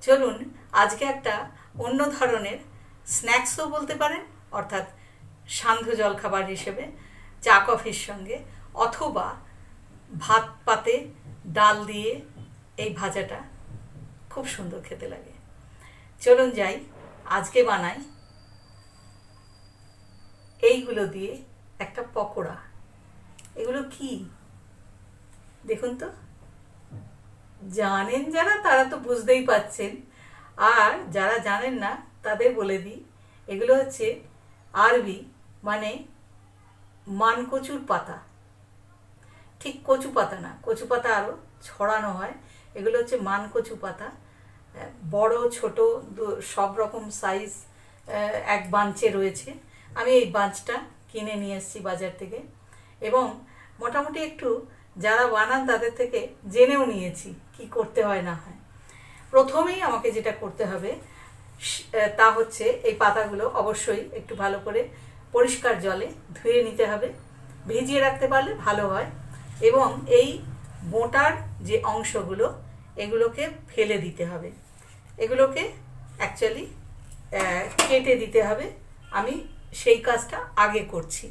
চলুন আজকে একটা অন্য ধরনের স্ন্যাক্সও বলতে পারেন, অর্থাৎ সান্ধ্য জলখাবার হিসেবে চা কফির সঙ্গে অথবা ভাত পাতে ডাল দিয়ে এই ভাজাটা খুব সুন্দর খেতে লাগে। চলুন যাই, আজকে বানাই এইগুলো দিয়ে একটা পকোড়া। এগুলো কি দেখুন তো, জানেন যারা তারা তো বুঝতেই পাচ্ছেন, আর যারা জানেন না তাদের বলে দিই, এগুলো হচ্ছে আরবি মানে মানকচুর পাতা। ঠিক কচু পাতা না, কচু পাতা আরও ছড়ানো হয়, এগুলো হচ্ছে মানকচু পাতা। বড় ছোট সব রকম সাইজ এক বাঞ্চে রয়েছে। আমি এই বাঞ্চটা কিনে নিয়ে এসেছি বাজার থেকে, এবং মোটামুটি একটু যারা বানান তাদের থেকে জেনেও নিয়েছি কি করতে হয় না হয়। প্রথমেই আমাকে যেটা করতে হবে তা হচ্ছে এই পাতাগুলো অবশ্যই একটু ভালো করে পরিষ্কার জলে ধুয়ে নিতে হবে, ভিজিয়ে রাখতে পারলে ভালো হয়। এবং এই মোটার যে অংশগুলো এগুলোকে ফেলে দিতে হবে, এগুলোকে অ্যাকচুয়ালি কেটে দিতে হবে। আমি সেই কাজটা আগে করছি।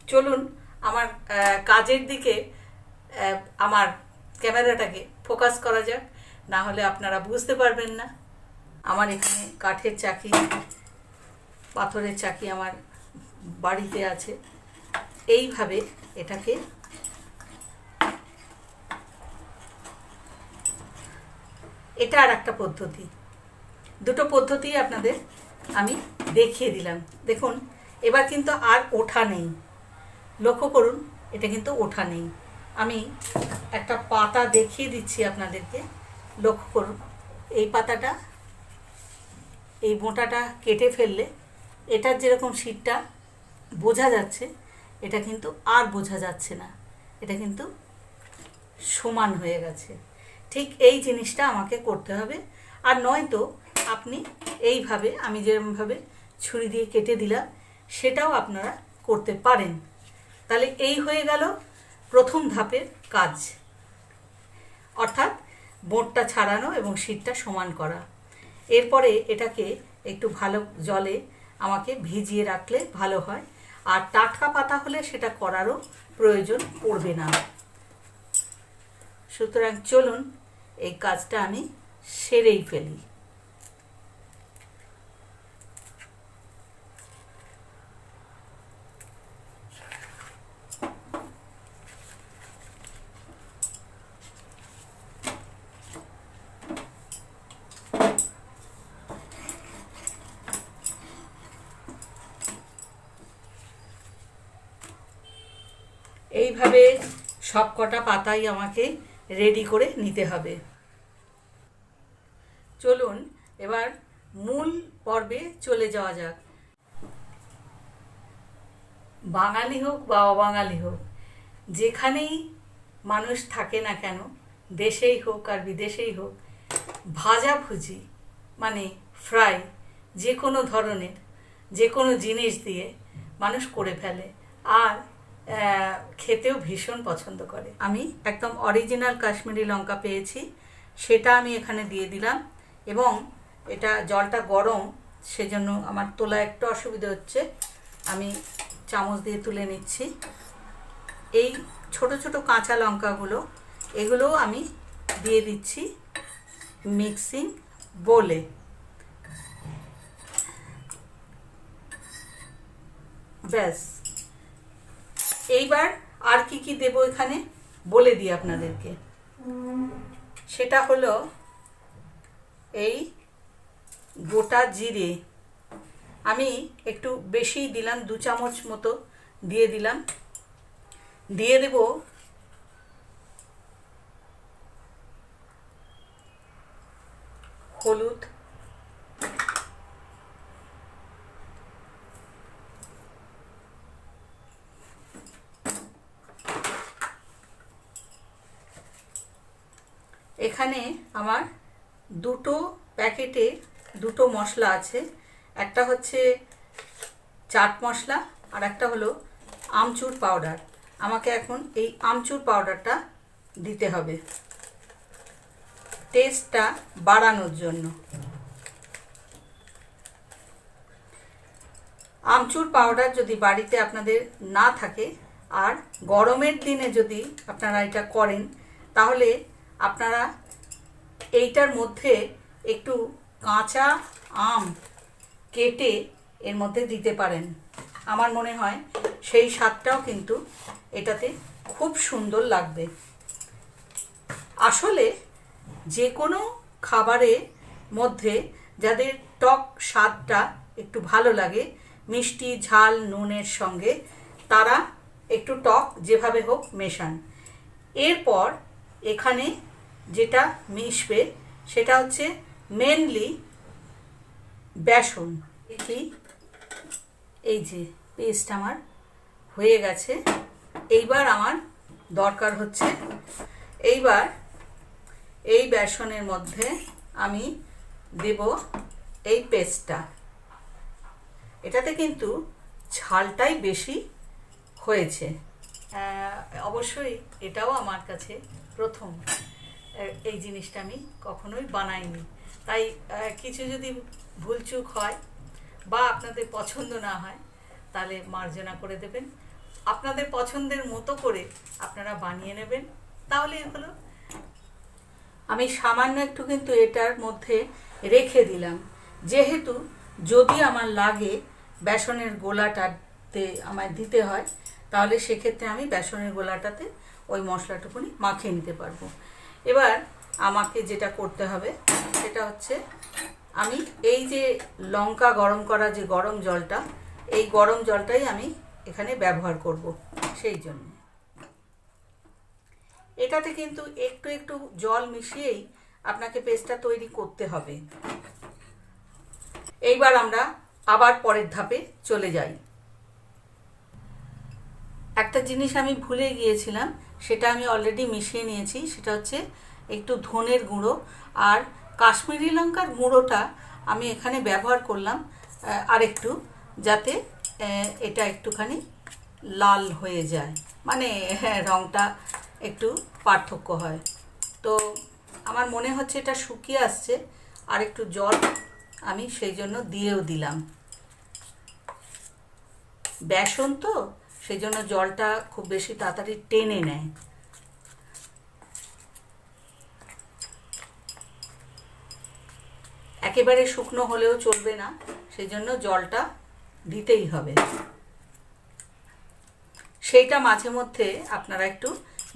চলুন আমার কাজের দিকে আমার ক্যামেরাটাকে ফোকাস করা যাক, না হলে আপনারা বুঝতে পারবেন না। আমার এখানে কাঠের চাকি, পাথরের চাকি আমার বাড়িতে আছে। এইভাবে এটাকে এটা আর একটা পদ্ধতি, দুটো পদ্ধতি আপনাদের আমি দেখিয়ে দিলাম। দেখুন এবার কিন্তু আর ওঠা নেই, লক্ষ্য করুন এটা কিন্তু ওঠা নেই। আমি একটা পাতা দেখিয়ে দিচ্ছি আপনাদেরকে, লক্ষ্য করুন। এই পাতাটা, এই মোটাটা কেটে ফেললে এটার যেরকম শীটটা বোঝা যাচ্ছে, এটা কিন্তু আর বোঝা যাচ্ছে না, এটা কিন্তু সমান হয়ে গেছে। ঠিক এই জিনিসটা আমাকে করতে হবে। আর নয়তো আপনি এইভাবে আমি যেরকমভাবে ছুরি দিয়ে কেটে দিলাম সেটাও আপনারা করতে পারেন। তাহলে এই হয়ে গেল প্রথম ধাপের কাজ, অর্থাৎ বোঁটটা ছাড়ানো এবং শীটটা সমান করা। এরপরে এটাকে একটু ভালো জলে আমাকে ভিজিয়ে রাখলে ভালো হয়, আর টাটকা পাতা হলে সেটা করারও প্রয়োজন পড়বে না। সুতরাং চলুন এই কাজটা আমি সেরেই ফেলি। এইভাবে সব কটা পাতাই আমাকে রেডি করে নিতে হবে। চলুন এবার মূল পর্বে চলে যাওয়া যাক। বাঙালি হোক বা অবাঙালি হোক, যেখানেই মানুষ থাকে না কেন, দেশেই হোক আর বিদেশেই হোক, ভাজাভুজি মানে ফ্রাই যে কোনো ধরনের যে কোনো জিনিস দিয়ে মানুষ করে ফেলে, আর খেতেও ভীষণ পছন্দ করে। আমি একদম অরিজিনাল কাশ্মীরি লঙ্কা পেয়েছি, সেটা আমি এখানে দিয়ে দিলাম। এবং এটা জলটা গরম, সেজন্য আমার তোলা একটু অসুবিধা হচ্ছে, আমি চামচ দিয়ে তুলে নিচ্ছি। এই ছোট ছোট কাঁচা লঙ্কাগুলো এগুলোও আমি দিয়ে দিচ্ছি মিক্সিং বোলে। ব্যাস, এইবার আর কি কি দেব এখানে বলে দিই আপনাদেরকে। সেটা হলো এই গোটা জিরে, আমি একটু বেশিই দিলাম, 2 চামচ মতো দিয়ে দিলাম। দিয়ে দেব হলুদ, এখানে আমার দুটো প্যাকেটে দুটো মশলা আছে, একটা হচ্ছে চাট মশলা আর একটা হলো আমচুর পাউডার। আমাকে এখন এই আমচুর পাউডারটা দিতে হবে। টেস্টটা বাড়ানোর জন্য। আমচুর পাউডার যদি বাড়িতে আপনাদের না থাকে আর গরমের দিনে যদি আপনারা এটা করেন, তাহলে আপনারা এইটার মধ্যে একটু কাঁচা আম কেটে এর মধ্যে দিতে পারেন। আমার মনে হয় সেই স্বাদটাও কিন্তু এটাতে খুব সুন্দর লাগবে। আসলে যে কোনো খাবারের মধ্যে যাদের টক স্বাদটা একটু ভালো লাগে, মিষ্টি ঝাল নুনের সঙ্গে, তারা একটু টক যেভাবে হোক মেশান। এরপর এখানে যেটা মিশবে সেটা হচ্ছে মেনলি বেসন। এই যে পেস্ট আমার হয়ে গেছে। এইবার আমার দরকার হচ্ছে, এইবার এই বেসনের মধ্যে আমি দেব এই পেস্টটা। এটাতে কিন্তু ঝালটাই বেশি হয়েছে। অবশ্যই এটাও আমার কাছে প্রথম, এই জিনিসটা আমি কখনোই বানাইনি। তাই কিছু যদি ভুলচুক হয় বা আপনাদের পছন্দ না হয়, তাহলে মার্জনা করে দেবেন। আপনাদের পছন্দের মতো করে আপনারা বানিয়ে নেবেন, তাহলেই হলো। আমি সামান্য একটু কিন্তু এটার মধ্যে রেখে দিলাম, যেহেতু যদি আমার লাগে বেসনের গোলাটাতে আমায় দিতে হয়, তাহলে সেক্ষেত্রে আমি বেসনের গোলাটাতে ওই মশলাটুকুনি মাখিয়ে নিতে পারবো। এবার আমাকে যেটা করতে হবে সেটা হচ্ছে, আমি এই যে লঙ্কা গরম করা যে গরম জলটা, এই গরম জলটাই আমি এখানে ব্যবহার করব। সেই জন্য এটাতে কিন্তু একটু একটু জল মিশিয়েই আপনাকে পেস্টটা তৈরি করতে হবে। এইবার আমরা আবার পরের ধাপে চলে যাই। একটা জিনিস আমি ভুলে গিয়েছিলাম, সেটা আমি অলরেডি মিশিয়ে নিয়েছি। সেটা হচ্ছে একটু ধনের গুঁড়ো আর কাশ্মীরি লঙ্কার গুঁড়োটা আমি এখানে ব্যবহার করলাম আরেকটু, যাতে এটা একটুখানি লাল হয়ে যায়, মানে রঙটা একটু পার্থক্য হয়। তো আমার মনে হচ্ছে এটা শুকিয়ে আসছে, আর একটু জল আমি সেই জন্য দিয়েও দিলাম। বেসন তো, সেই জন্য জলটা খুব বেশি তাড়াতাড়ি টেনে নেয়। একেবারে শুকনো হলেও চলবে না, সেই জন্য জলটা দিতেই হবে। সেইটা মাঝে মধ্যে আপনারা একটু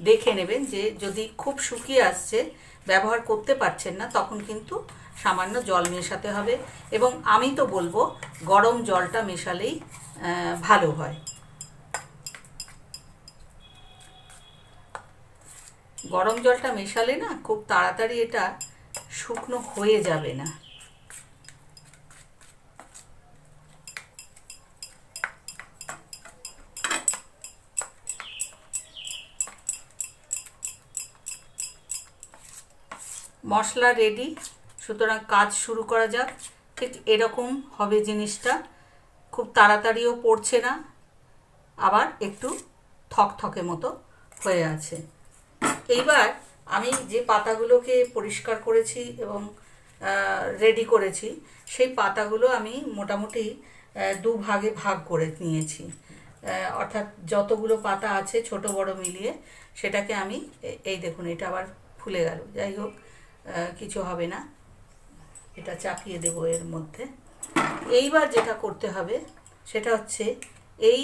দেখে নেবেন, যে যদি খুব শুকিয়ে আসছে, ব্যবহার করতে পারছেন না, তখন কিন্তু সামান্য জল মেশাতে হবে। এবং আমি তো বলবো গরম জলটা মেশালেই ভালো হয়। গরম জলটা মেশালে না খুব তাড়াতাড়ি এটা শুকনো হয়ে যাবে না। মশলা রেডি, সুতরাং কাজ শুরু করা যাক। ঠিক এরকম হবে জিনিসটা, খুব তাড়াতাড়িও পড়ছে না, আবার একটু থকথকে মতো হয়ে আছে। এইবার আমি যে পাতাগুলোকে পরিষ্কার করেছি এবং রেডি করেছি, সেই পাতাগুলো আমি মোটামুটি দুভাগে ভাগ করে নিয়েছি। অর্থাৎ যতগুলো পাতা আছে ছোট বড় মিলিয়ে, সেটাকে আমি, এই দেখুন এটা আবার ফুলে গেল, যাই হোক কিছু হবে না, এটা চাপিয়ে দেব এর মধ্যে। এইবার যেটা করতে হবে সেটা হচ্ছে, এই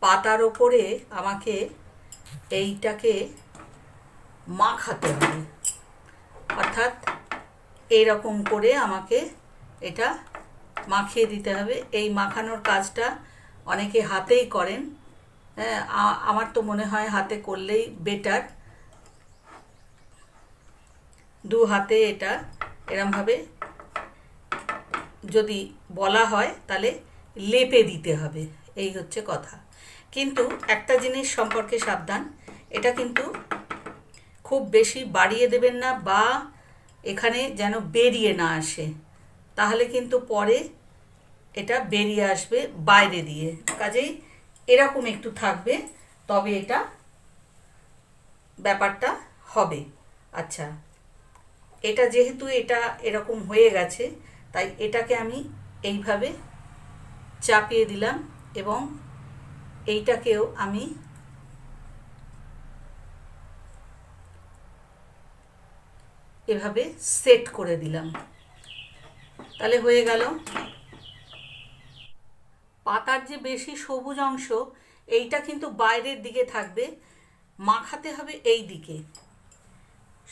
পাতার ওপরে আমাকে এইটাকে মাখাতে হবে। অর্থাৎ এইরকম করে আমাকে এটা মাখিয়ে দিতে হবে। এই মাখানোর কাজটা অনেকে হাতেই করেন, হ্যাঁ, আমার তো মনে হয় হাতে করলেই বেটার। দু হাতে এটা এরমভাবে যদি বলা হয়, তাহলে লেপে দিতে হবে, এই হচ্ছে কথা। কিন্তু একটা জিনিস সম্পর্কে সাবধান, এটা কিন্তু খুব বেশি বাড়িয়ে দেবেন না, বা এখানে যেন বেরিয়ে না আসে, তাহলে কিন্তু পরে এটা বেরিয়ে আসবে বাইরে দিয়ে। কাজেই এরকম একটু থাকবে, তবে এটা ব্যাপারটা হবে। আচ্ছা, এটা যেহেতু এটা এরকম হয়ে গেছে, তাই এটাকে আমি এইভাবে চাপিয়ে দিলাম এবং এইটাকেও আমি এভাবে সেট করে দিলাম। তাহলে হয়ে গেল। পাতার যে বেশি সবুজ অংশ এইটা কিন্তু বাইরের দিকে থাকবে, মাখাতে হবে এই দিকে।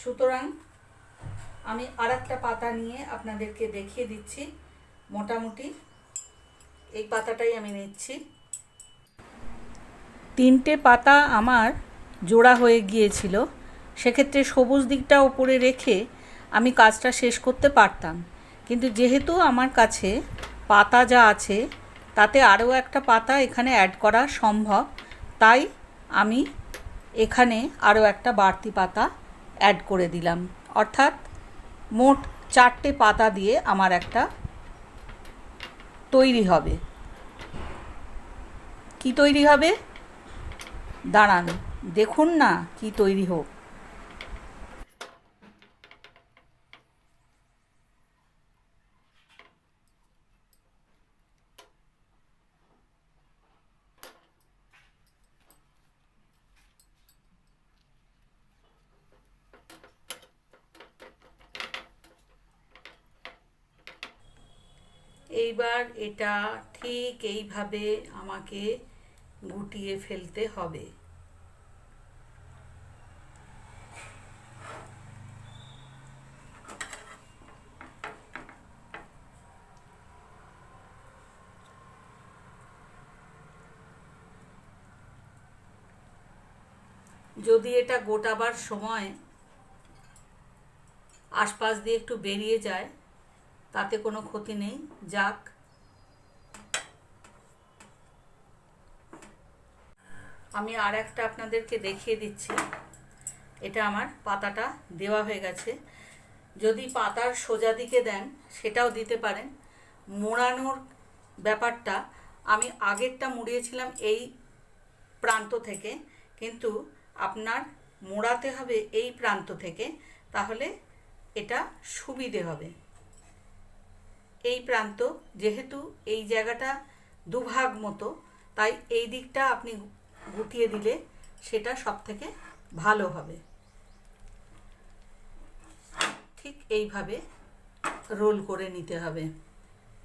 সুতরাং আমি আর একটা পাতা নিয়ে আপনাদেরকে দেখিয়ে দিচ্ছি। মোটামুটি এই পাতাটাই আমি নিচ্ছি। 3টে পাতা আমার জোড়া হয়ে গিয়েছিল, সেক্ষেত্রে সবুজ দিকটা ওপরে রেখে আমি কাজটা শেষ করতে পারতাম, কিন্তু যেহেতু আমার কাছে পাতা যা আছে তাতে আরও একটা পাতা এখানে অ্যাড করা সম্ভব, তাই আমি এখানে আরও একটা বাড়তি পাতা অ্যাড করে দিলাম। অর্থাৎ মোট 4টে পাতা দিয়ে আমার একটা তৈরি হবে। কি তৈরি হবে দাঁড়ান দেখুন না কি তৈরি হোক। এইবার এটা ঠিক এইভাবে আমাকে গুটিয়ে ফেলতে হবে। যদি এটা গোটাবার সময় আশপাশ দিয়ে একটু বেরিয়ে যায় তাতে কোনো ক্ষতি নেই, যাক। আমি আর একটা আপনাদেরকে দেখিয়ে দিচ্ছি। এটা আমার পাতাটা দেওয়া হয়ে গেছে। যদি পাতার সোজা দিকে দেন সেটাও দিতে পারেন। মোড়ানোর ব্যাপারটা আমি আগেরটা মুড়িয়েছিলাম এই প্রান্ত থেকে, কিন্তু আপনার মোড়াতে হবে এই প্রান্ত থেকে, তাহলে এটা সুবিধে হবে। এই প্রান্ত যেহেতু এই জায়গাটা দুভাগ মতো, তাই এই দিকটা আপনি গুটিয়ে দিলে সেটা সব থেকে ভালো হবে। ঠিক এইভাবে রোল করে নিতে হবে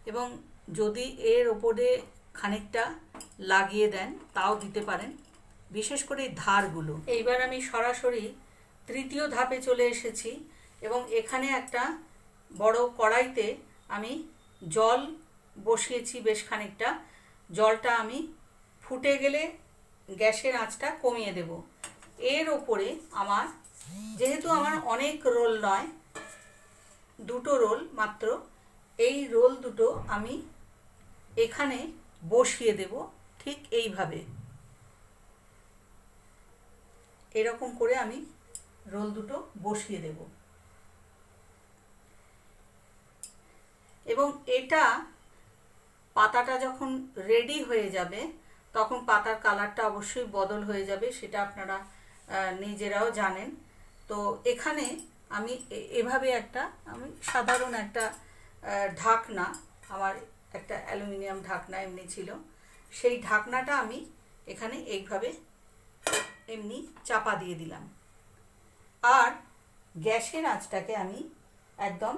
এবং যদি এর ওপরে খানিকটা লাগিয়ে দেন তাও দিতে পারেন, বিশেষ করে এই ধারগুলো। এইবার আমি সরাসরি তৃতীয় ধাপে চলে এসেছি এবং এখানে একটা বড় কড়াইতে আমি জল বসিয়েছি বেশ খানিকটা। জলটা আমি ফুটে গেলে গ্যাসের আঁচটা কমিয়ে দেব। এর ওপরে আমার, যেহেতু আমার অনেক রোল নয়, 2টো রোল মাত্র, এই রোল দুটো আমি এখানে বসিয়ে দেব ঠিক এইভাবে। এরকম করে আমি রোল দুটো বসিয়ে দেব এবং এটা পাতাটা যখন রেডি হয়ে যাবে তখন পাতার কালারটা অবশ্যই বদল হয়ে যাবে, সেটা আপনারা নিজেরাও জানেন। তো এখানে আমি এভাবে আমি সাধারণ একটা ঢাকনা, আমার একটা অ্যালুমিনিয়াম ঢাকনা এমনি ছিল, সেই ঢাকনাটা আমি এখানে এইভাবে এমনি চাপা দিয়ে দিলাম। আর গ্যাসের আঁচটাকে আমি একদম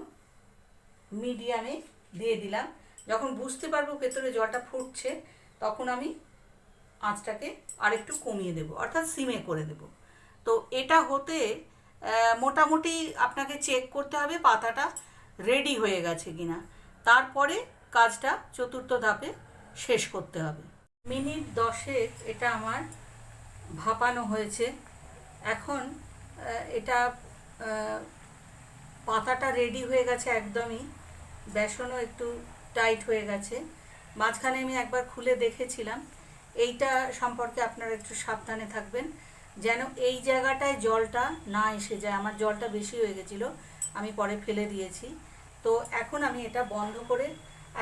মিডিয়ামে দিয়ে দিলাম। যখন বুঝতে পারবো ভেতরে জলটা ফুটছে তখন আমি আঁচটাকে আরেকটু কমিয়ে দেব, অর্থাৎ সিমে করে দেব। তো এটা হতে মোটামুটি আপনাকে চেক করতে হবে পাতাটা রেডি হয়ে গেছে কিনা, তারপরে কাজটা চতুর্থ ধাপে শেষ করতে হবে। মিনিট 10 এটা আমার ভাপানো হয়েছে। এখন এটা পাতাটা রেডি হয়ে গেছে একদমই, বেসনও একটু টাইট হয়ে গেছে। মাঝখানে আমি একবার খুলে দেখেছিলাম। এইটা সম্পর্কে আপনারা একটু সাবধানে থাকবেন যেন এই জায়গাটায় জলটা না এসে যায়। আমার জলটা বেশি হয়ে গেছিলো, আমি পরে ফেলে দিয়েছি। তো এখন আমি এটা বন্ধ করে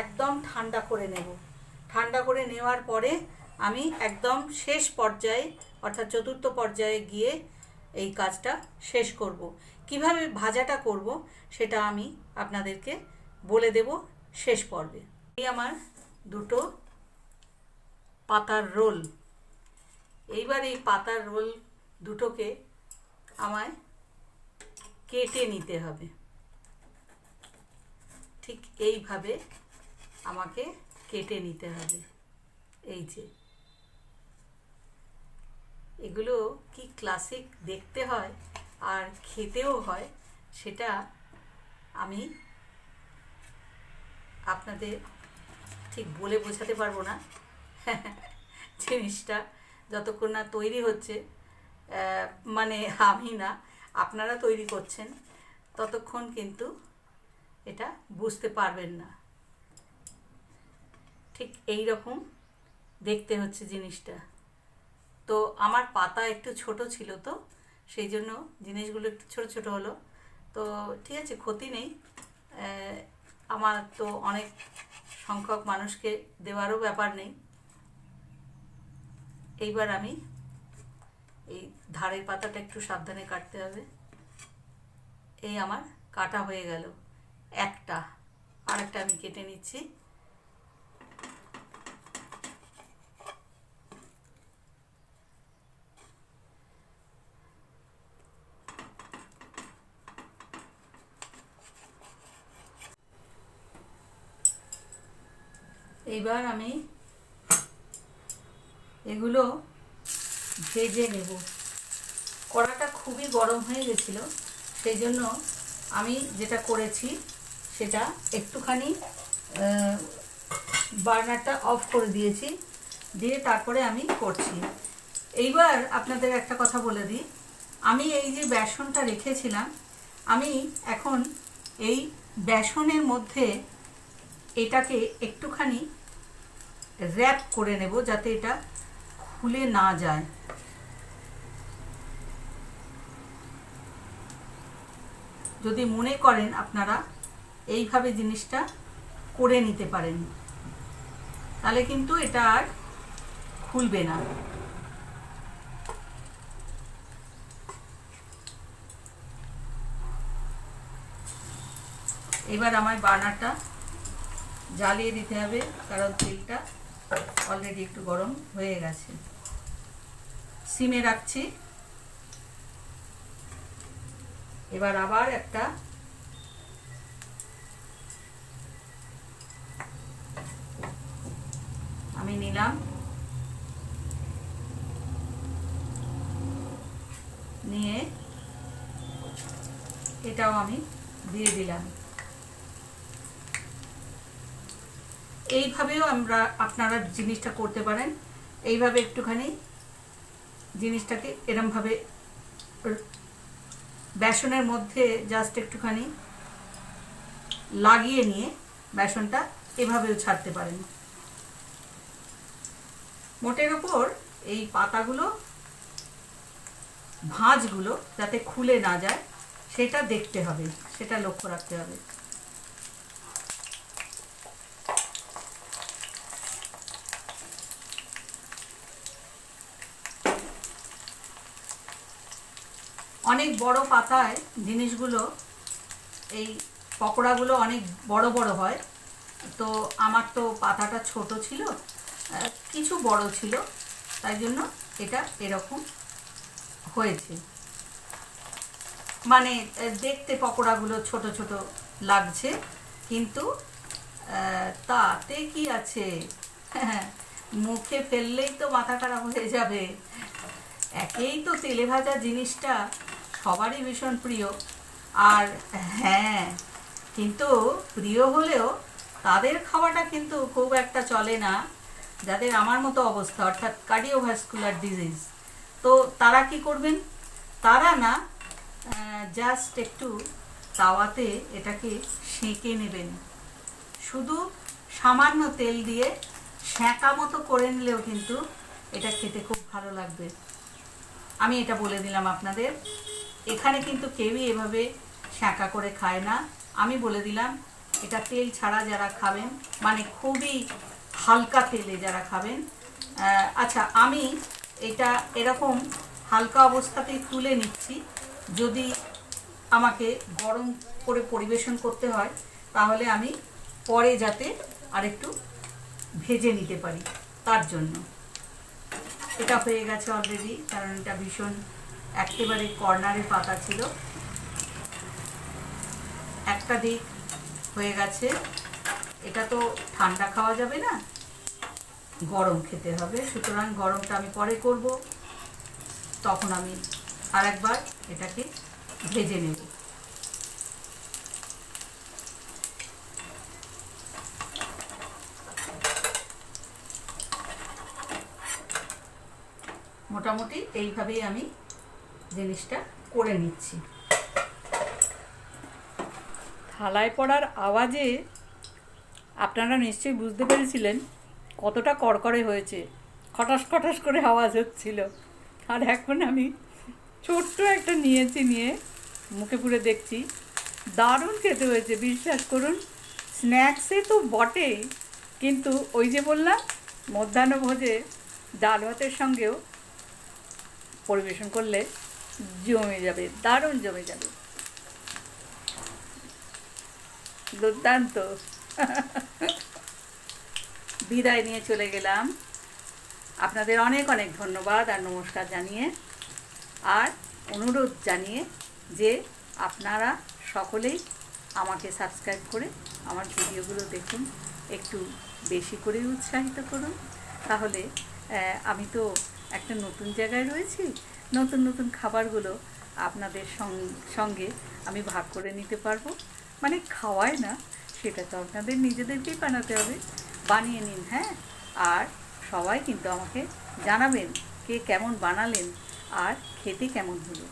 একদম ঠান্ডা করে নেব। ঠান্ডা করে নেওয়ার পরে আমি একদম শেষ পর্যায়ে অর্থাৎ চতুর্থ পর্যায়ে গিয়ে এই কাজটা শেষ করব। কিভাবে ভাজাটা করব সেটা আমি আপনাদেরকে বলে দেব শেষ পর্বে। এই আমার দুটো পাতার রোল। এইবার এই পাতার রোল দুটোকে আমায় কেটে নিতে হবে। ঠিক এইভাবে আমাকে কেটে নিতে হবে। এই যে এগুলো কি ক্লাসিক দেখতে হয় আর খেতেও হয়, সেটা আমি আপনাদের ঠিক বলে বোঝাতে পারবো না। জিনিসটা যতক্ষণ না তৈরি হচ্ছে, মানে আমি না, আপনারা তৈরি করছেন, ততক্ষণ কিন্তু এটা বুঝতে পারবেন না। ঠিক এই রকম দেখতে হচ্ছে জিনিসটা। তো আমার পাতা একটু ছোট ছিল, তো সেই জন্য জিনিসগুলো একটু ছোট ছোট হলো। তো ঠিক আছে, ক্ষতি নেই। আমার তো অনেক সংখ্যক মানুষকে দেওয়ারও ব্যাপার নেই। এইবার আমি এই ধারের পাতাটা একটু সাবধানে কাটতে হবে। এই আমার কাটা হয়ে গেল একটা, আরেকটা আমি কেটে নিচ্ছি। এইবার আমি এগুলো ভেজে নেব। কড়াটা খুবই গরম হয়ে গেছিল, সেই জন্য আমি যেটা করেছি সেটা একটুখানি বার্নারটা অফ করে দিয়েছি, দিয়ে তারপরে আমি করছি। এইবার আপনাদের একটা কথা বলে দিই, আমি এই যে বেসনটা রেখেছিলাম, আমি এখন এই বেসনের মধ্যে এটাকে একটুখানি র্যাপ করে নেব, যাতে এটা খুলে না যায়। যদি মনে করেন আপনারা এইভাবে জিনিসটা করে নিতে পারেন, তাহলে কিন্তু এটা আর খুলবে না। এবার আমার বার্নারটা জ্বালিয়ে দিতে হবে, কারণ তেলটা অলরেডি একটু গরম হয়ে গেছে। সিমে রাখছি। এবার আবার একটা আমি নিলাম, নিয়ে এটাও আমি দিয়ে দিলাম। এইভাবেও আপনারা জিনিসটা করতে পারেন। এইভাবে একটুখানি জিনিসটাকে এরমভাবে বেসনের মধ্যে জাস্ট একটুখানি লাগিয়ে নিয়ে বেসনটা এভাবেও ছাড়তে পারেন। মোটের ওপর এই পাতাগুলো, ভাঁজগুলো যাতে খুলে না যায় সেটা দেখতে হবে, সেটা লক্ষ্য রাখতে হবে। অনেক বড় পাতায় জিনিসগুলো, এই পকোড়াগুলো অনেক বড় বড় হয়। তো আমার তো পাতাটা ছোট ছিল, কিছু বড় ছিল, তাই জন্য এটা এরকম হয়েছে। মানে দেখতে পকোড়াগুলো ছোট ছোট লাগছে, কিন্তু তাতে কি আছে, মুখে ফেললেই তো মাথা খারাপ হয়ে যাবে। একেই তো তেলে ভাজা জিনিসটা সবারই ভীষণ প্রিয়। আর হ্যাঁ, কিন্তু প্রিয় হলেও তাদের খাওয়াটা কিন্তু খুব একটা চলে না, যাদের আমার মতো অবস্থা, অর্থাৎ কার্ডিওভাস্কুলার ডিজিজ। তো তারা কি করবেন, তারা না জাস্ট একটু তাওয়াতে এটাকে সেঁকে নেবেন। শুধু সামান্য তেল দিয়ে সেঁকা মতো করে নিলেও কিন্তু এটা খেতে খুব ভালো লাগবে। আমি এটা বলে দিলাম আপনাদের। এখানে কিন্তু কেউই এভাবে সেঁকা করে খায় না। আমি বলে দিলাম, এটা তেল ছাড়া যারা খাবেন, মানে খুবই হালকা তেলে যারা খাবেন। আচ্ছা, আমি এটা এরকম হালকা অবস্থাতেই তুলে নিচ্ছি। যদি আমাকে গরম করে পরিবেশন করতে হয় তাহলে আমি পরে যাতে আরেকটু ভেজে নিতে পারি, তার জন্য। এটা হয়ে গেছে অলরেডি, কারণ এটা ভীষণ একেবারে কর্নারে পাতা ছিল। একটা দিক হয়ে গেছে। এটা তো ঠান্ডা খাওয়া যাবে না, গরম খেতে হবে, সুতরাং গরমটা আমি পরে করব। তখন আমি আরেকবার এটাকে ভেজে নেব। মোটামুটি এইভাবেই আমি জিনিসটা করে নিচ্ছি। থালায় পড়ার আওয়াজে আপনারা নিশ্চয়ই বুঝতে পেরেছিলেন কতটা কড়কড়ে হয়েছে, খটাস খটাস করে আওয়াজ হচ্ছিল। আর এখন আমি ছোট্ট একটা নিয়ে মুখে পুরে দেখছি, দারুণ খেতে হয়েছে, বিশ্বাস করুন। স্ন্যাক্সে তো বটেই, কিন্তু ওই যে বললাম মধ্যাহ্নভোজে ডাল ভাতের সঙ্গেও পরিবেশন করলে জমে যাবে, দারুণ জমে যাবে, দুর্দান্ত। বিদায় নিয়ে চলে গেলাম। আপনাদের অনেক অনেক ধন্যবাদ আর নমস্কার জানিয়ে, আর অনুরোধ জানিয়ে যে আপনারা সকলেই আমাকে সাবস্ক্রাইব করে আমার ভিডিওগুলো দেখুন, একটু বেশি করে উৎসাহিত করুন। তাহলে আমি তো একটা নতুন জায়গায় রয়েছি, নতুন নতুন খাবারগুলো আপনাদের সঙ্গে আমি ভাগ করে নিতে পারবো। মানে খাওয়াই না, সেটা তো আপনাদের নিজেদেরকেই বানাতে হবে। বানিয়ে নিন, হ্যাঁ। আর সবাই কিন্তু আমাকে জানাবেন কে কেমন বানালেন আর খেতে কেমন হলো।